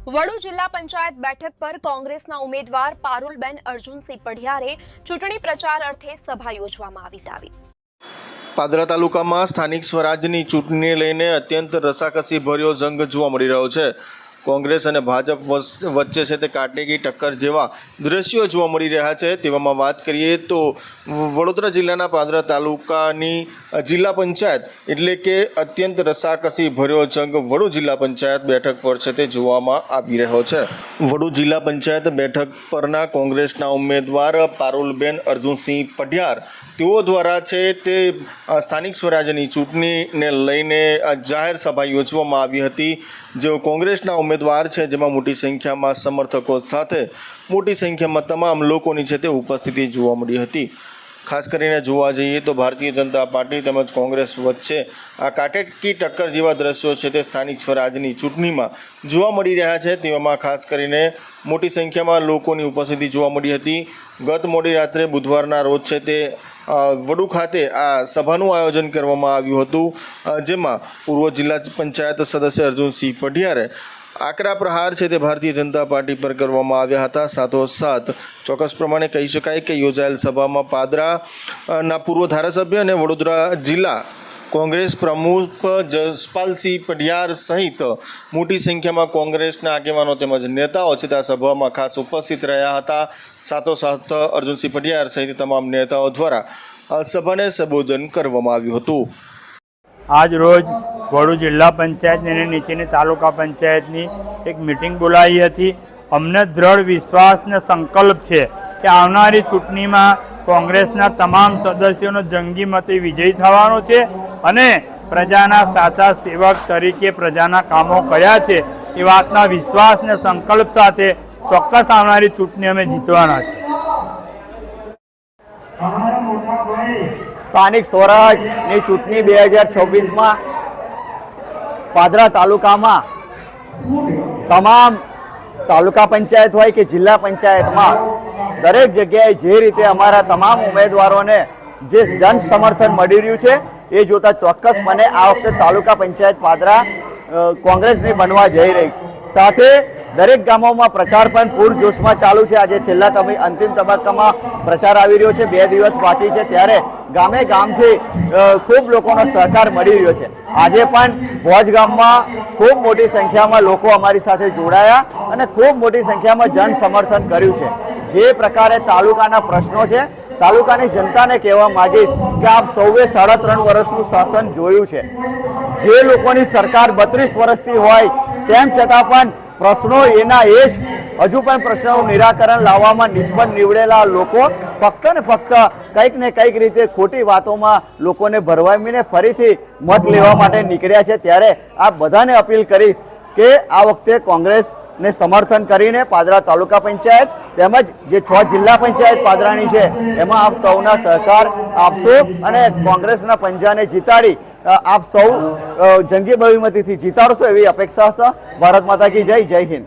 વડુ જિલ્લા પંચાયત બેઠક પર કોંગ્રેસના ઉમેદવાર પારુલબેન અર્જુનસિંહ પઢિયારે ચૂંટણી પ્રચાર અર્થે સભા યોજવામાં આવી પાદરા તાલુકામાં સ્થાનિક સ્વરાજની ચૂંટણીને લઈને અત્યંત રસાકસી ભર્યો જંગ જોવા મળી રહ્યો છે। કોંગ્રેસ અને ભાજપ વચ્ચે છે તે કાટેકી ટક્કર જેવા દ્રશ્યો જોવા મળી રહ્યા છે। તેવામાં વાત કરીએ તો વડોદરા જિલ્લાના પાદરા તાલુકાની જિલ્લા પંચાયત એટલે કે અત્યંત રસાકસી ભર્યો જંગ વડુ જિલ્લા પંચાયત બેઠક પર છે તે જોવામાં આવી રહ્યો છે। વડુ જિલ્લા પંચાયત બેઠક પરના કોંગ્રેસના ઉમેદવાર પારુલબેન અર્જુનસિંહ પઢિયાર તેઓ દ્વારા છે તે સ્થાનિક સ્વરાજ્યની ચૂંટણીને લઈને જાહેર સભા યોજવામાં આવી હતી। જેઓ કોંગ્રેસના ઉમેદવાર છે જેમાં મોટી સંખ્યામાં સમર્થકો સાથે મોટી સંખ્યામાં તમામ લોકોની છે તે ઉપસ્થિતિ જોવા મળી હતી। ખાસ કરીને જોવા જઈએ તો ભારતીય જનતા પાર્ટી તેમજ કોંગ્રેસ વચ્ચે આ કાટેકી ટક્કર જેવા દ્રશ્યો છે તે સ્થાનિક સ્વરાજની ચૂંટણીમાં જોવા મળી રહ્યા છે। તેવામાં ખાસ કરીને મોટી સંખ્યામાં લોકોની ઉપસ્થિતિ જોવા મળી હતી। ગત મોડી રાત્રે બુધવારના રોજ છે તે વડુ ખાતે આ સભાનું આયોજન કરવામાં આવ્યું હતું જેમાં પૂર્વ જિલ્લા પંચાયત સદસ્ય અર્જુનસિંહ પઢિયારે આકરા પ્રહાર છે તે ભારતીય જનતા પાર્ટી પર કરવામાં આવ્યા હતા। સાથોસાથ ચોક્કસ પ્રમાણે કહી શકાય કે યોજાયેલ સભામાં પાદરાના પૂર્વ ધારાસભ્ય અને વડોદરા જિલ્લા કોંગ્રેસ પ્રમુખ જસપાલસિંહ પઢિયાર સહિત મોટી સંખ્યામાં કોંગ્રેસના આગેવાનો તેમજ નેતાઓ છે તે આ સભામાં ખાસ ઉપસ્થિત રહ્યા હતા। સાથોસાથ અર્જુનસિંહ પઢિયાર સહિત તમામ નેતાઓ દ્વારા સભાને સંબોધન કરવામાં આવ્યું હતું। આજ રોજ વડુ જિલ્લા પંચાયત અને નીચેની તાલુકા પંચાયતની એક મિટિંગ બોલાવી હતી। અમને દ્રઢ વિશ્વાસ ને સંકલ્પ છે કે આવનારી ચૂંટણીમાં કોંગ્રેસના તમામ સદસ્યોનો જંગી મતે વિજય થવાનો છે અને પ્રજાના સાચા સેવક તરીકે પ્રજાના કામો કર્યા છે એ વાતના વિશ્વાસ ને સંકલ્પ સાથે ચોક્કસ આવનારી ચૂંટણી અમે જીતવાના છે। સ્થાનિક સ્વરાજની ચૂંટણી 2026માં પાદરા તાલુકામાં તમામ તાલુકા પંચાયત હોય કે જિલ્લા પંચાયતમાં દરેક જગ્યાએ જે રીતે અમારા તમામ ઉમેદવારોને જે જન સમર્થન મળી રહ્યું છે એ જોતા ચોક્કસપણે આ વખતે તાલુકા પંચાયત પાદરા કોંગ્રેસની બનવા જઈ રહી છે। સાથે દરેક ગામોમાં પ્રચાર પણ પૂરજોશમાં ચાલુ છે। આજે છેલ્લા અંતિમ તબક્કામાં પ્રચાર આવી રહ્યો છે। 2 દિવસ બાકી છે ત્યારે ગામે ગામથી ખૂબ લોકોનો સહકાર મળી રહ્યો છે। આજે પણ ભોજ ગામમાં ખૂબ મોટી સંખ્યામાં લોકો અમારી સાથે જોડાયા અને ખૂબ મોટી સંખ્યામાં જન સમર્થન કર્યું છે। જે પ્રકારે તાલુકાના પ્રશ્નો છે તાલુકાની જનતાને કહેવા માંગીશ કે આપ સૌએ 3.5 વર્ષનું શાસન જોયું છે। જે લોકોની સરકાર 32 વર્ષથી હોય તેમ છતાં પણ પ્રશ્નો એના એ જ હજુ પણ પ્રશ્નોનું નિરાકરણ લાવવામાં નિષ્ફળ નીવડેલા લોકો ફક્ત ને ફક્ત કંઈક ને કંઈક રીતે ખોટી વાતોમાં લોકોને ભરવામીને ફરીથી મત લેવા માટે નીકળ્યા છે। ત્યારે આ બધાને અપીલ કરીશ કે આ વખતે કોંગ્રેસને સમર્થન કરીને પાદરા તાલુકા પંચાયત તેમજ જે 6 જિલ્લા પંચાયત પાદરાની છે એમાં આપ સૌના સહકાર આપશો અને કોંગ્રેસના પંજાને જીતાડી આપ સૌ જંગી બહુમતીથી જીતાડશો એવી અપેક્ષા છે। ભારત માતા કી જય, જય હિન્દ।